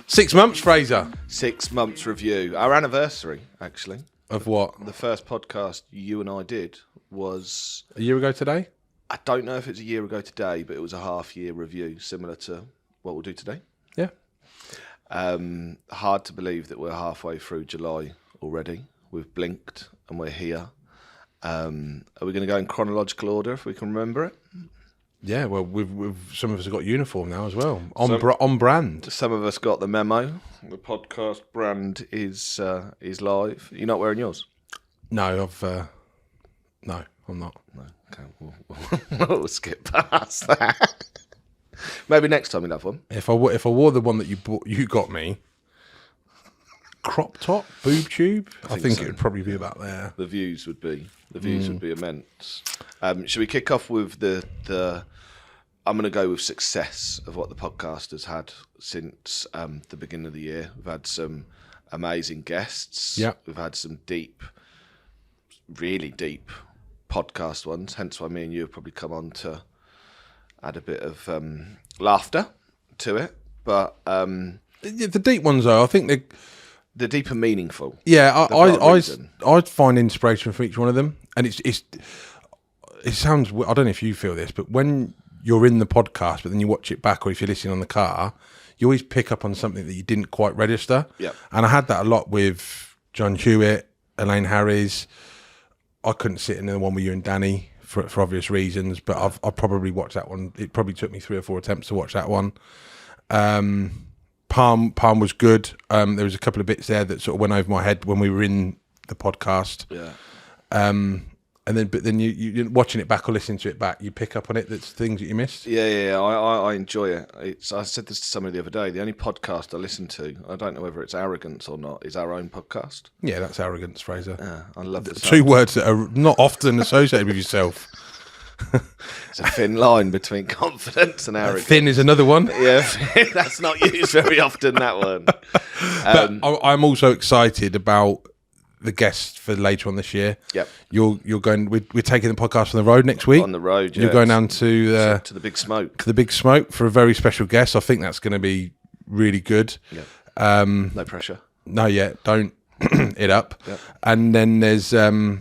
6 months, Fraser. 6 months review. Our anniversary, actually. Of what? The first podcast you and I did was... A year ago today? I don't know if it's a year ago today, but it was a half-year review, similar to what we'll do today. Yeah. Hard to believe that we're halfway through July already. We've blinked and we're here. Are we going to go in chronological order if we can remember it? Yeah, well, we've some of us have got uniform now as well. On brand. Some of us got the memo. The podcast brand is live. You're not wearing yours? No, no, I'm not. No. Okay, we'll skip past that. Maybe next time you'll have one. If I wore the one that you got me, crop top, boob tube, I think so. It would probably be about there. The views would be immense. Should we kick off with the I'm going to go with success of what the podcast has had since the beginning of the year. We've had some amazing guests. Yeah. We've had some really deep podcast ones, hence why me and you have probably come on to add a bit of laughter to it. But the deep ones, though, I think the deep and meaningful. Yeah, I find inspiration from each one of them, and it sounds. I don't know if you feel this, but when you're in the podcast, but then you watch it back, or if you're listening on the car, you always pick up on something that you didn't quite register. Yeah, and I had that a lot with John Hewitt, Elaine Harries. I couldn't sit in the one with you and Danny for obvious reasons, but I probably watched that one. It probably took me 3 or 4 attempts to watch that one. Parm was good. There was a couple of bits there that sort of went over my head when we were in the podcast. Yeah. But then you watching it back or listening to it back, you pick up on it. That's things that you missed. Yeah. I enjoy it. I said this to somebody the other day. The only podcast I listen to, I don't know whether it's arrogance or not, is our own podcast. Yeah, that's arrogance, Fraser. Yeah, I love the 2 words that are not often associated with yourself. It's a thin line between confidence and arrogance. Thin is another one. Yeah, that's not used very often, that one. But I'm also excited about the guests for later on this year. Yep. You're going. We're taking the podcast on the road next week. On the road, yeah. You're going down to the Big Smoke. To the Big Smoke for a very special guest. I think that's going to be really good. Yeah. No pressure. No, yeah. Don't it up. Yep. And then there's a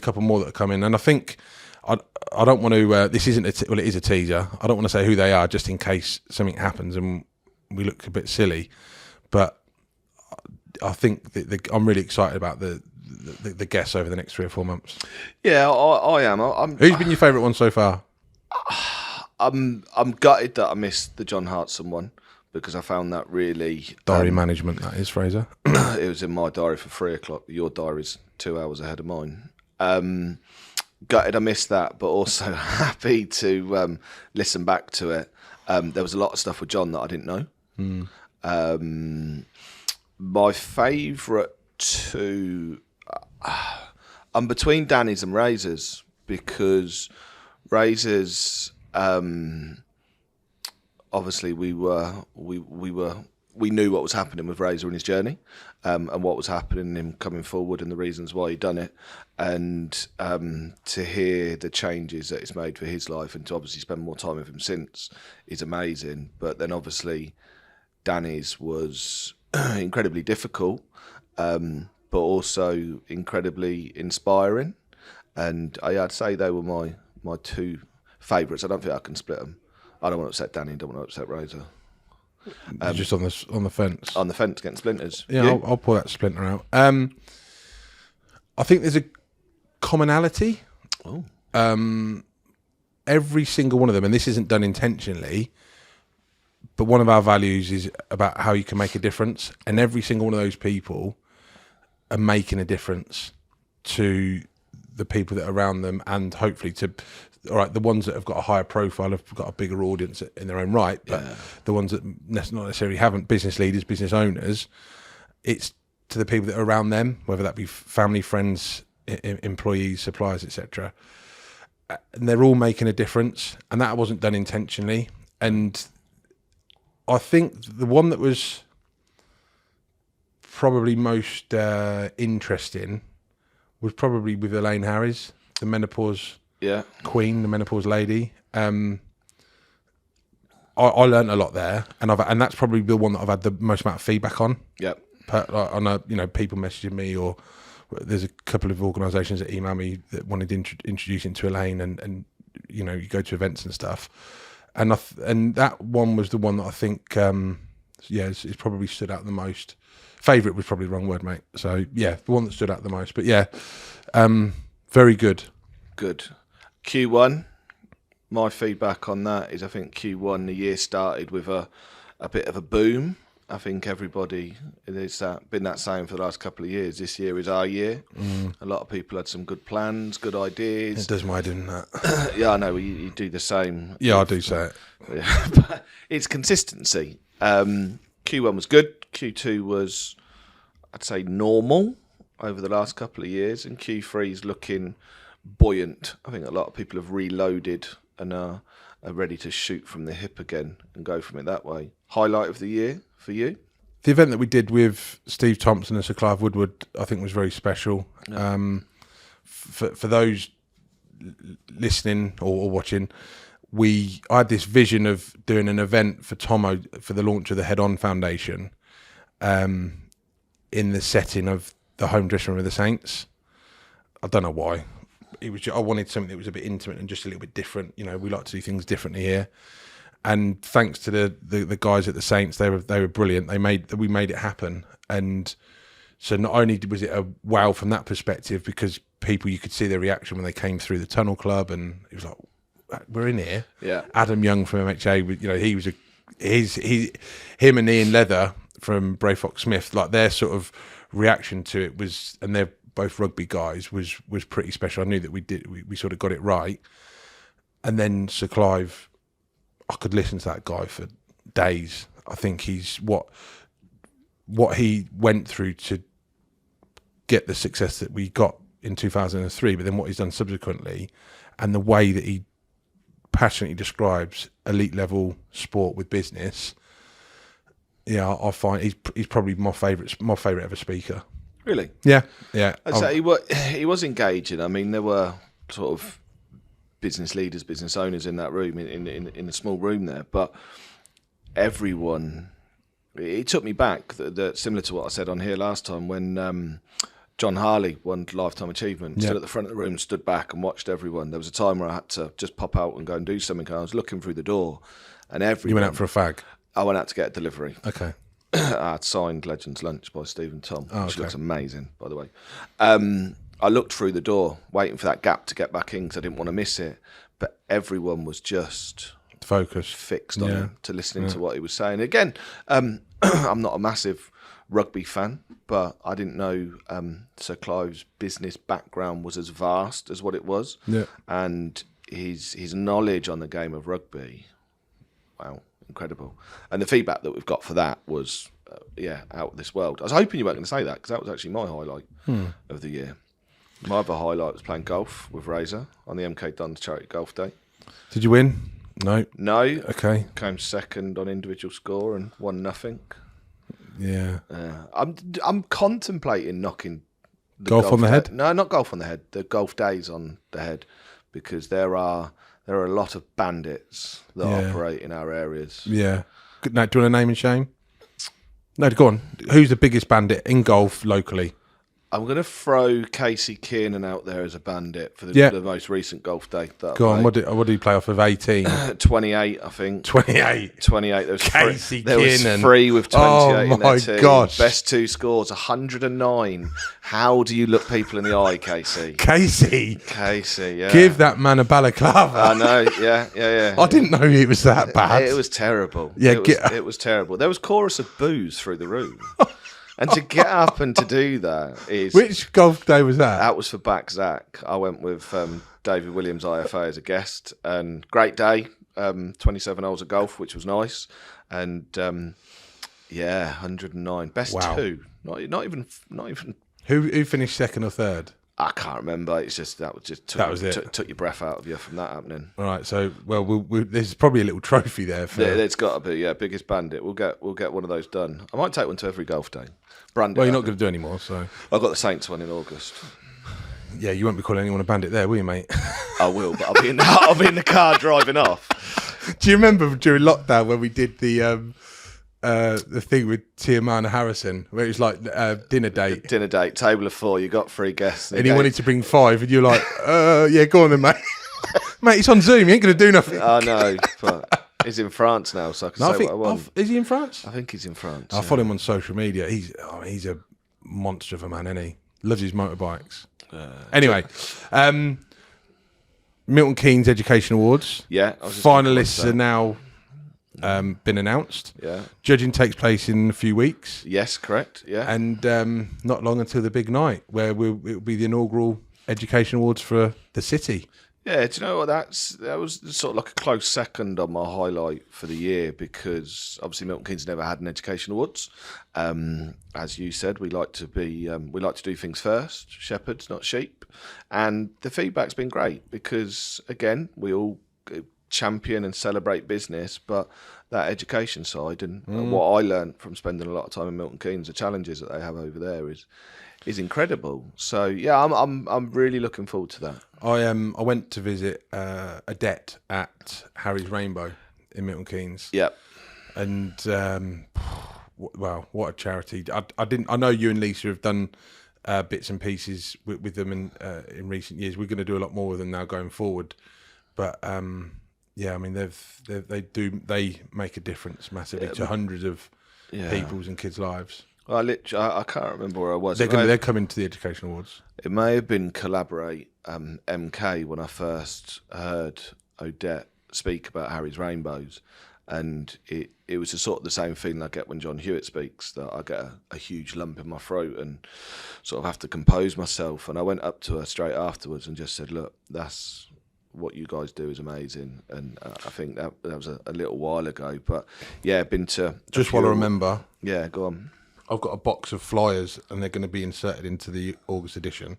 couple more that are coming, and I think I don't want to. This isn't it is a teaser. I don't want to say who they are, just in case something happens and we look a bit silly. But I think I'm really excited about the guests over the next 3 or 4 months. Yeah, I am. Who's been your favourite one so far? I'm gutted that I missed the John Hartson one because I found that really diary management. That is, Fraser. It was in my diary for 3 o'clock. Your diary's 2 hours ahead of mine. Gutted I missed that, but also happy to listen back to it. There was a lot of stuff with John that I didn't know. My favourite 2, I'm between Danny's and Razor's because Razor's obviously we knew what was happening with Razor and his journey, and what was happening, him coming forward, and the reasons why he'd done it, and to hear the changes that it's made for his life, and to obviously spend more time with him since is amazing. But then obviously Danny's was incredibly difficult, but also incredibly inspiring, and I'd say they were my 2 favourites. I don't think I can split them. I don't want to upset Danny, don't want to upset Razor. You're just on the fence. On the fence against splinters. Yeah, I'll pull that splinter out. I think there's a commonality. Oh. Every single one of them, and this isn't done intentionally, but one of our values is about how you can make a difference, and every single one of those people are making a difference to the people that are around them, and hopefully to, all right, the ones that have got a higher profile have got a bigger audience in their own right, but the ones that not necessarily haven't, business leaders, business owners, it's to the people that are around them, whether that be family, friends, employees, suppliers, etc. And they're all making a difference, and that wasn't done intentionally. And I think the one that was probably most interesting was probably with Elaine Harries, the menopause queen, the menopause lady. I learned a lot there, and that's probably the one that I've had the most amount of feedback on. Yep. People messaging me, or there's a couple of organisations that email me that wanted to introduce it to Elaine, and you go to events and stuff, and that one was the one that I think it's probably stood out the most. Favourite was probably the wrong word, mate. So yeah, the one that stood out the most. But yeah, very good. Good. Q1. My feedback on that is I think Q1, the year started with a bit of a boom. I think everybody, it's been that same for the last couple of years. This year is our year. A lot of people had some good plans, good ideas. It does my doing that. Yeah, I know. You do the same. Yeah, I do say it. Yeah, but it's consistency. Q1 was good. Q2 was, I'd say, normal over the last couple of years. And Q3 is looking buoyant. I think a lot of people have reloaded and are ready to shoot from the hip again and go from it that way. Highlight of the year for you? The event that we did with Steve Thompson and Sir Clive Woodward, I think, was very special. Yeah. For those listening or watching, I had this vision of doing an event for Tomo for the launch of the Head On Foundation, in the setting of the home dressing room of the Saints. I don't know why. I wanted something that was a bit intimate and just a little bit different. We like to do things differently here. And thanks to the guys at the Saints, they were brilliant. We made it happen. And so not only was it a wow from that perspective, because you could see their reaction when they came through the Tunnel Club, and it was like, we're in here. Yeah. Adam Young from MKEA, him and Ian Leather from Bray Fox Smith, like their sort of reaction to it was, and they're both rugby guys, was pretty special. I knew that we sort of got it right. And then Sir Clive, I could listen to that guy for days. I think he's what he went through to get the success that we got in 2003, but then what he's done subsequently, and the way that he passionately describes elite level sport with business. Yeah, I find he's probably my favourite ever speaker. Really? Yeah. I'd say he was engaging. I mean, there were sort of business leaders, business owners in that room, in a small room there, but everyone. It took me back, similar to what I said on here last time, when John Harley won Lifetime Achievement. Stood at the front of the room, stood back and watched everyone. There was a time where I had to just pop out and go and do something, and I was looking through the door, and everyone. You went out for a fag? I went out to get a delivery. Okay. I had signed Legends Lunch by Stephen Tom, which looks amazing, by the way. I looked through the door, waiting for that gap to get back in because I didn't want to miss it. But everyone was just fixed on him, to listening to what he was saying. Again, I'm not a massive rugby fan, but I didn't know Sir Clive's business background was as vast as what it was. Yeah. And his knowledge on the game of rugby, wow, incredible. And the feedback that we've got for that was, out of this world. I was hoping you weren't going to say that, because that was actually my highlight of the year. My other highlight was playing golf with Razor on the MK Dons Charity Golf Day. Did you win? No. Okay. Came second on individual score and won nothing. Yeah. I'm contemplating knocking the golf on the head. No, not golf on the head. The golf days on the head, because there are a lot of bandits that operate in our areas. Yeah. Now, do you want a name and shame? No, go on. Who's the biggest bandit in golf locally? I'm going to throw Casey Kiernan out there as a bandit for the most recent golf day. Go on, what did he play off of 18? 28, I think. 28. There was Casey Kiernan. There was 3 with 28 in their team. Oh, my gosh. Best 2 scores, 109. How do you look people in the eye, Casey? Casey, yeah. Give that man a balaclava. I know, yeah. I didn't know it was that bad. It was terrible. Yeah, it was terrible. There was chorus of boos through the room. And to get up and to do that is... Which golf day was that? That was for Back Zach. I went with David Williams, IFA, as a guest. And great day, 27 holes of golf, which was nice. And 109. Best 2. Not even. Who finished second or third? I can't remember. It's just that was it. Took your breath out of you from that happening. All right. So there's probably a little trophy there. It's got to be. Biggest bandit. We'll get one of those done. I might take one to every golf day. Well, you're not going to do any more, so I've got the Saints one in August. Yeah, you won't be calling anyone a bandit there, will you, mate? I will, but I'll be in the car driving off. Do you remember during lockdown when we did the thing with Tiamat and Harrison, where it was like dinner date? Dinner date, table of 4, you got 3 guests. And he wanted to bring 5, and you're like, yeah, go on then, mate. Mate, it's on Zoom, you ain't going to do nothing. I know, but he's in France now, so I can say what I want. Is he in France? I think he's in France. I follow him on social media. He's a monster of a man, isn't he? Loves his motorbikes. Anyway, Milton Keynes Education Awards. Yeah. Finalists are now been announced. Yeah. Judging takes place in a few weeks. Yes, correct. Yeah. And not long until the big night, where it will be the inaugural Education Awards for the city. Yeah, do you know what? That was sort of like a close second on my highlight for the year, because obviously Milton Keynes never had an Education Awards. As you said, we like to do things first, shepherds, not sheep, and the feedback's been great because again we all champion and celebrate business, but that education side and what I learned from spending a lot of time in Milton Keynes, the challenges that they have over there is incredible. So yeah, I'm really looking forward to that. I went to visit Adet at Harry's Rainbow in Milton Keynes. Yep. And wow, what a charity! I know you and Lisa have done bits and pieces with them in recent years. We're going to do a lot more with them now going forward. But yeah, I mean they make a difference massively to hundreds of people's and kids' lives. I can't remember where I was. They're coming to the Education Awards. It may have been Collaborate MK when I first heard Odette speak about Harry's Rainbows, and it was sort of the same feeling I get when John Hewitt speaks, that I get a huge lump in my throat and sort of have to compose myself. And I went up to her straight afterwards and just said, look, that's what you guys do is amazing. And I think that was a little while ago, but yeah, been to just while I remember. Yeah, go on. I've got a box of flyers, and they're going to be inserted into the August edition.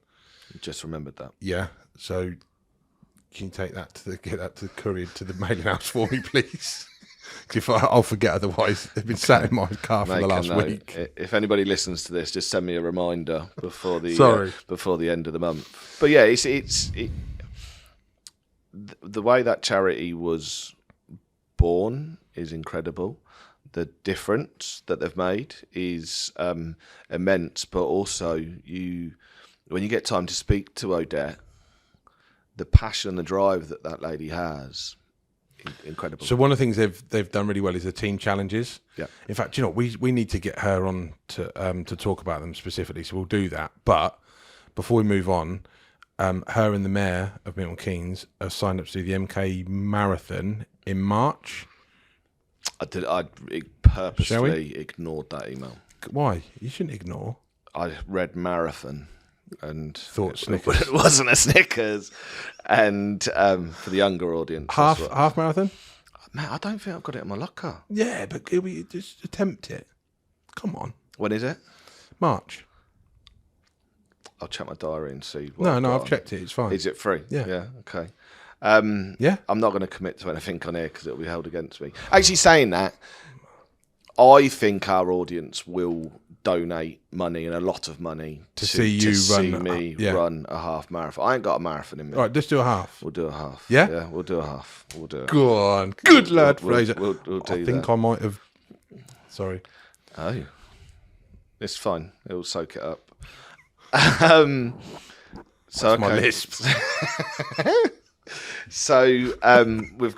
Just remembered that. Yeah, so can you take that get that to the courier to the mailing house for me, please? If I'll forget otherwise. They've been sat in my car for the last week. If anybody listens to this, just send me a reminder before the before the end of the month. But yeah, the way that charity was born is incredible. The difference that they've made is immense, but also when you get time to speak to Odette, the passion and the drive that lady has, incredible. So one of the things they've done really well is the team challenges. Yeah. In fact, we need to get her on to talk about them specifically, so we'll do that. But before we move on, her and the mayor of Milton Keynes have signed up to do the MKEA Marathon in March. I purposefully ignored that email. Why? You shouldn't ignore. I read marathon and thought Snickers. It wasn't a Snickers. And for the younger audience, half marathon. Man, I don't think I've got it in my locker. Yeah, but we just attempt it. Come on. When is it? March. I'll check my diary and see. No, I've checked it. It's fine. Is it free? Yeah. Okay. Yeah. I'm not going to commit to anything on here because it'll be held against me. Actually, saying that, I think our audience will donate money, and a lot of money, to see me run a half marathon. I ain't got a marathon in me. All right, let's do a half. We'll do a half. Yeah? Yeah, we'll do a half. We'll do it. Go on. Good lad, Fraser. We'll do I think I might have... Sorry. Oh. It's fine. It'll soak it up. So my lisp. So we've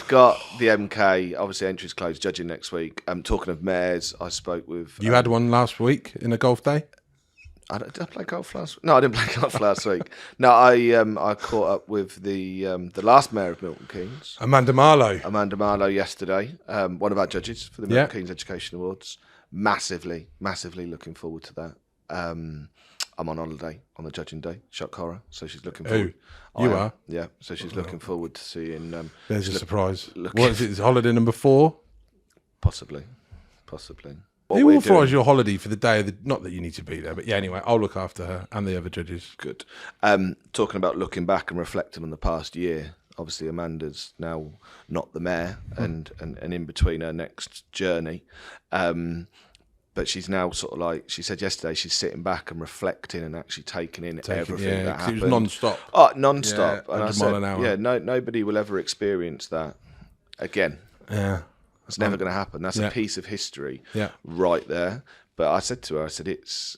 got the MK. Obviously, entries closed. Judging next week. Talking of mayors, I spoke with. You had one last week in a golf day. Did I play golf last week? No, I didn't play golf last week. No, I caught up with the last mayor of Milton Keynes, Amanda Marlow. yesterday. One of our judges for the Milton Keynes Education Awards. Massively looking forward to that. I'm on holiday on the judging day. Shock horror. So she's looking forward. You are? Yeah. So she's looking forward to seeing. There's a surprise. What is it? Is holiday number 4? Possibly. Who authorised your holiday for the day of the... Not that you need to be there, but yeah, anyway, I'll look after her and the other judges. Good. Talking about looking back and reflecting on the past year, obviously Amanda's now not the mayor and in between her next journey. but she's now sort of like, she said yesterday, she's sitting back and reflecting and actually taking in everything that happened. It was non-stop. Oh, non-stop. Yeah, and I 100 mile an hour. said, nobody will ever experience that again. Yeah. It's never going to happen. That's a piece of history right there. But I said to her, I said, it's.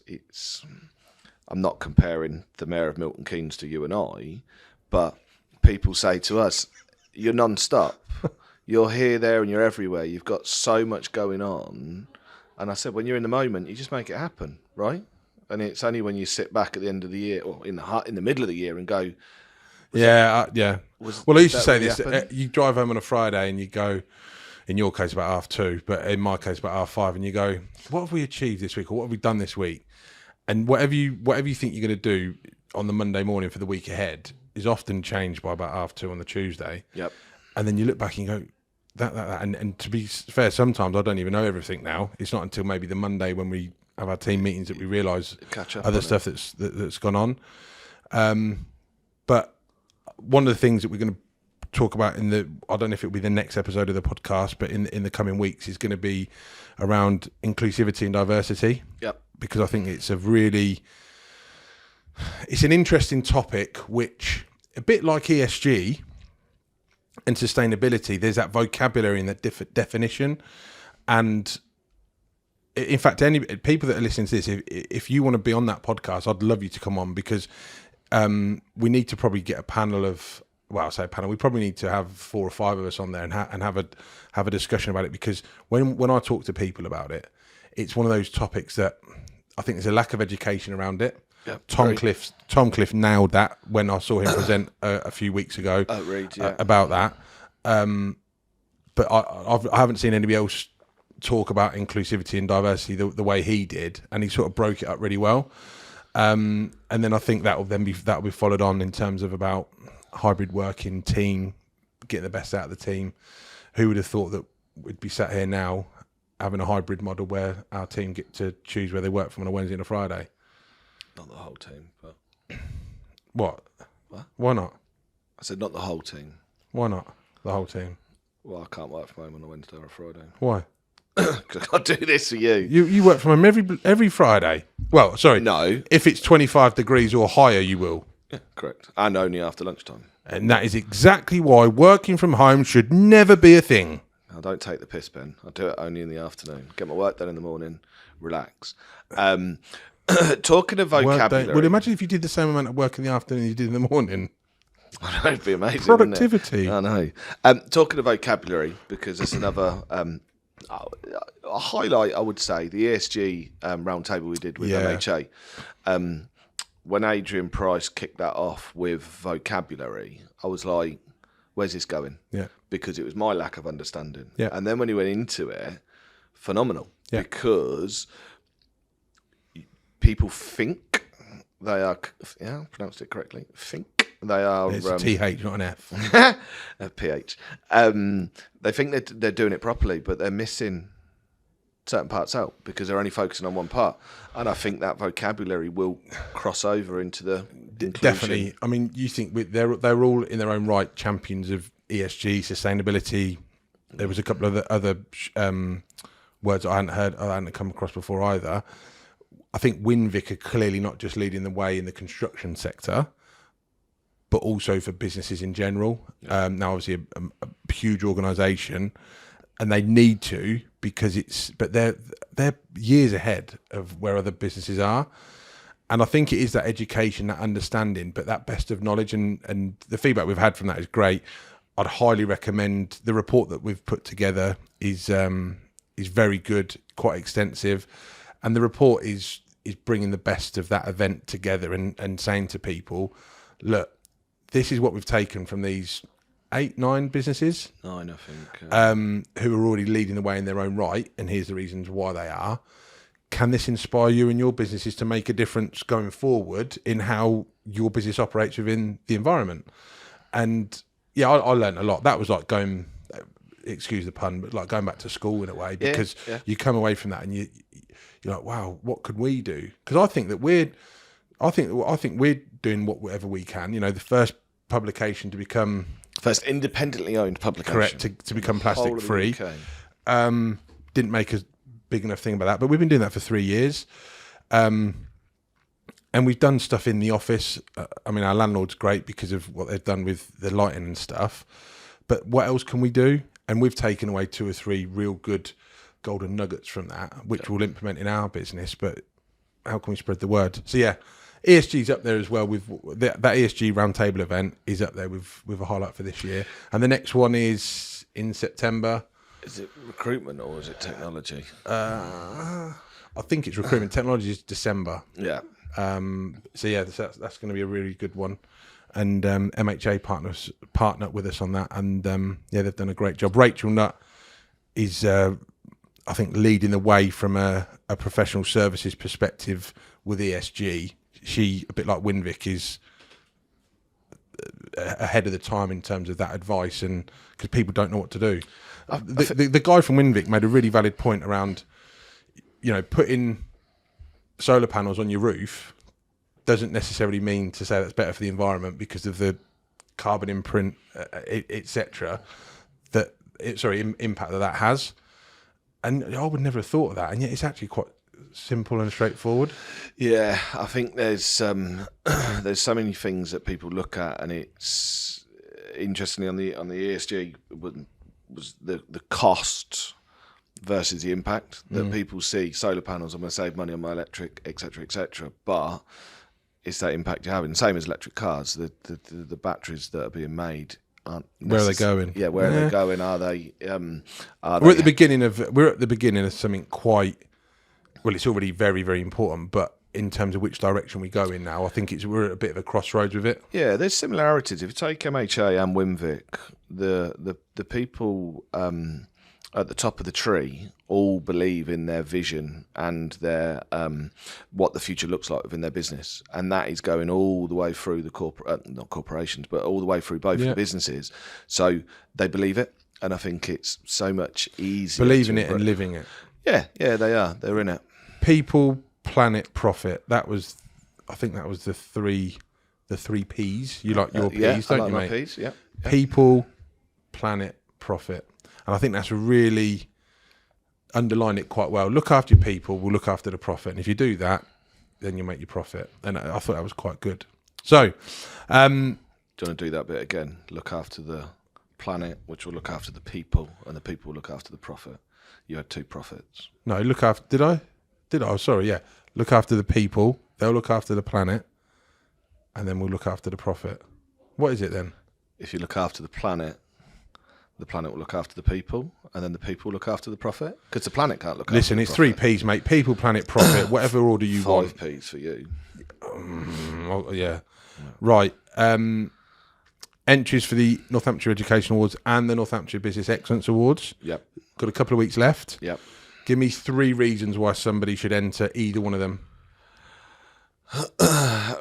I'm not comparing the Mayor of Milton Keynes to you and I, but people say to us, you're non-stop. You're here, there, and you're everywhere. You've got so much going on. And I said, when you're in the moment, you just make it happen, right? And it's only when you sit back at the end of the year, or in the middle of the year, and go, Well, I used to say this. Happen? You drive home on a Friday and you go, in your case about 2:30, but in my case about 5:30, and you go, what have we achieved this week, or what have we done this week? And whatever you think you're going to do on the Monday morning for the week ahead is often changed by about 2:30 on the Tuesday. Yep. And then you look back and you go, that. And to be fair, sometimes I don't even know everything now. It's not until maybe the Monday when we have our team meetings that we realise other stuff that's gone on. But one of the things that we're going to talk about I don't know if it'll be the next episode of the podcast, but in the coming weeks is going to be around inclusivity and diversity. Yep. Because I think it's an interesting topic, which a bit like ESG and sustainability, there's that vocabulary and that definition. And in fact, any people that are listening to this, if you want to be on that podcast, I'd love you to come on, because we need to probably get a panel of, well, I say panel, we probably need to have 4 or 5 of us on there and have a discussion about it, because when I talk to people about it, it's one of those topics that I think there's a lack of education around it. Yep, Tom Cliff nailed that when I saw him present a few weeks ago about that. But I haven't seen anybody else talk about inclusivity and diversity the way he did, and he sort of broke it up really well. And then I think that'll be followed on in terms of about hybrid working, team, getting the best out of the team. Who would have thought that we'd be sat here now having a hybrid model where our team get to choose where they work from on a Wednesday and a Friday? Not the whole team, but... What? Why not? I said not the whole team. Why not the whole team? Well, I can't work from home on a Wednesday or a Friday. Why? Because I can't do this for you. You work from home every Friday. Well, sorry. No. If it's 25 degrees or higher, you will. Yeah, correct. And only after lunchtime. And that is exactly why working from home should never be a thing. I don't take the piss, Ben. I do it only in the afternoon. Get my work done in the morning, relax. Talking of vocabulary... Well, imagine if you did the same amount of work in the afternoon as you did in the morning. I know, it'd be amazing. Productivity. I know. Talking of vocabulary, because there's another a highlight, I would say, the ESG roundtable we did with MHA. When Adrian Price kicked that off with vocabulary, I was like, where's this going? Yeah. Because it was my lack of understanding. Yeah. And then when he went into it, phenomenal. Yeah. Because people think they are, I pronounced it correctly, think they are... It's a TH, not an F. A PH. They think they're doing it properly, but they're missing certain parts out because they're only focusing on one part. And I think that vocabulary will cross over into the inclusion. Definitely. I mean, you think they're all in their own right champions of ESG, sustainability. There was a couple of other words I hadn't come across before either. I think Winvic are clearly not just leading the way in the construction sector, but also for businesses in general. Now, obviously, a huge organisation, and they need to, because they're years ahead of where other businesses are. And I think it is that education, that understanding, but that best of knowledge, and the feedback we've had from that is great. I'd highly recommend the report that we've put together is very good, quite extensive, and the report is bringing the best of that event together and saying to people, look, this is what we've taken from these 8-9 businesses. 9, I think. Who are already leading the way in their own right, and here's the reasons why they are. Can this inspire you and your businesses to make a difference going forward in how your business operates within the environment? And yeah, I learned a lot. That was like going, excuse the pun, but like going back to school in a way, because you come away from that and you're like, wow, what could we do? Because I think we're doing whatever we can. You know, the first publication to become first independently owned publication, correct, to become plastic free, didn't make a big enough thing about that. But we've been doing that for 3 years. And we've done stuff in the office. I mean, our landlord's great because of what they've done with the lighting and stuff. But what else can we do? And we've taken away 2 or 3 real good golden nuggets from that, which we'll implement in our business. But how can we spread the word? So yeah, ESG's up there as well. With that ESG roundtable event is up there with a highlight for this year. And the next one is in September. Is it recruitment or is it technology? I think it's recruitment. Technology is December. Yeah. So yeah, that's going to be a really good one. And MHA partner with us on that. And yeah, they've done a great job. Rachel Nutt is, I think, leading the way from a professional services perspective with ESG. She, a bit like Winvic, is ahead of the time in terms of that advice, and because people don't know what to do. The guy from Winvic made a really valid point around, putting solar panels on your roof doesn't necessarily mean to say that's better for the environment because of the carbon imprint, etc. Impact that has. And I would never have thought of that, and yet it's actually quite simple and straightforward. Yeah, I think there's so many things that people look at, and it's interestingly on the ESG was the cost versus the impact that people see. Solar panels, I'm going to save money on my electric, etc., but it's that impact you're having. Same as electric cars, the batteries that are being made aren't. Where are they going? Yeah, where are they going? Are they? We're at the beginning of something quite. Well, it's already very, very important, but in terms of which direction we go in now, I think we're at a bit of a crossroads with it. Yeah, there's similarities. If you take MHA and Winvic, the people at the top of the tree all believe in their vision and their what the future looks like within their business, and that is going all the way through the not corporations, but all the way through both the businesses. So they believe it, and I think it's so much easier believing it and living it. Yeah, they are. They're in it. People, planet, profit. I think that was the three P's. You like your P's, don't I like you, my mate? P's, yeah. People, planet, profit. And I think that's really underlined it quite well. Look after your people, we'll look after the profit. And if you do that, then you'll make your profit. And I thought that was quite good. So, do you want to do that bit again? Look after the planet, which will look after the people, and the people will look after the profit. You had 2 profits. No, look after. Did I? Oh, sorry. Yeah. Look after the people. They'll look after the planet, and then we'll look after the profit. What is it then? If you look after the planet will look after the people, and then the people will look after the profit. Because the planet can't look after the profit. Listen, it's 3 P's, mate. People, planet, profit. Whatever order you 5 want. 5 P's for you. Yeah. Right. Entries for the Northamptonshire Education Awards and the Northamptonshire Business Excellence Awards. Yep. Got a couple of weeks left. Yep. Give me 3 reasons why somebody should enter either one of them.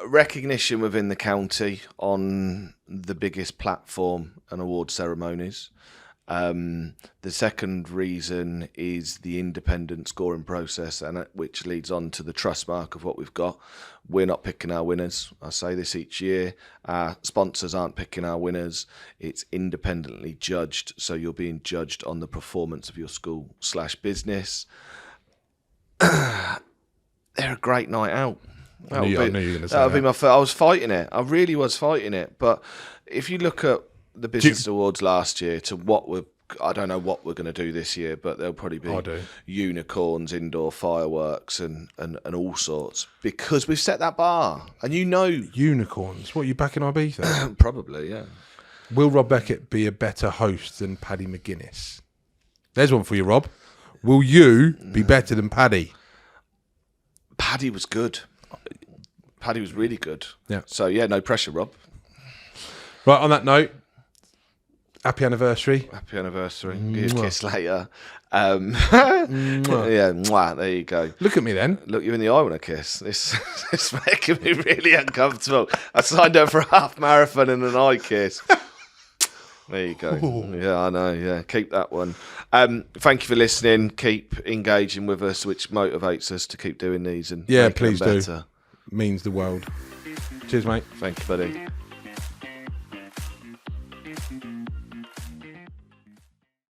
Recognition within the county on the biggest platform and award ceremonies. The second reason is the independent scoring process, and which leads on to the trust mark of what we've got. We're not picking our winners. I say this each year. Our sponsors aren't picking our winners. It's independently judged, so you're being judged on the performance of your school/business. They're a great night out. I knew you were going to say that would be my first. I was fighting it. I really was fighting it. But if you look at the Business Awards last year to what I don't know what we're going to do this year, but there'll probably be unicorns, indoor fireworks, and all sorts, because we've set that bar. And unicorns. What, are you backing Ibiza? Probably, yeah. Will Rob Beckett be a better host than Paddy McGuinness? There's one for you, Rob. Will you be better than Paddy? Paddy was good. Paddy was really good. Yeah. So yeah, no pressure, Rob. Right, on that note, happy anniversary. Happy anniversary. Give you a kiss later. Yeah, there you go. Look at me then. Look you in the eye when I kiss. This is making me really uncomfortable. I signed up for a half marathon and an eye kiss. There you go. Ooh. Yeah, I know. Yeah, keep that one. Thank you for listening. Keep engaging with us, which motivates us to keep doing these and please do. Means the world. Cheers, mate. Thank you, buddy.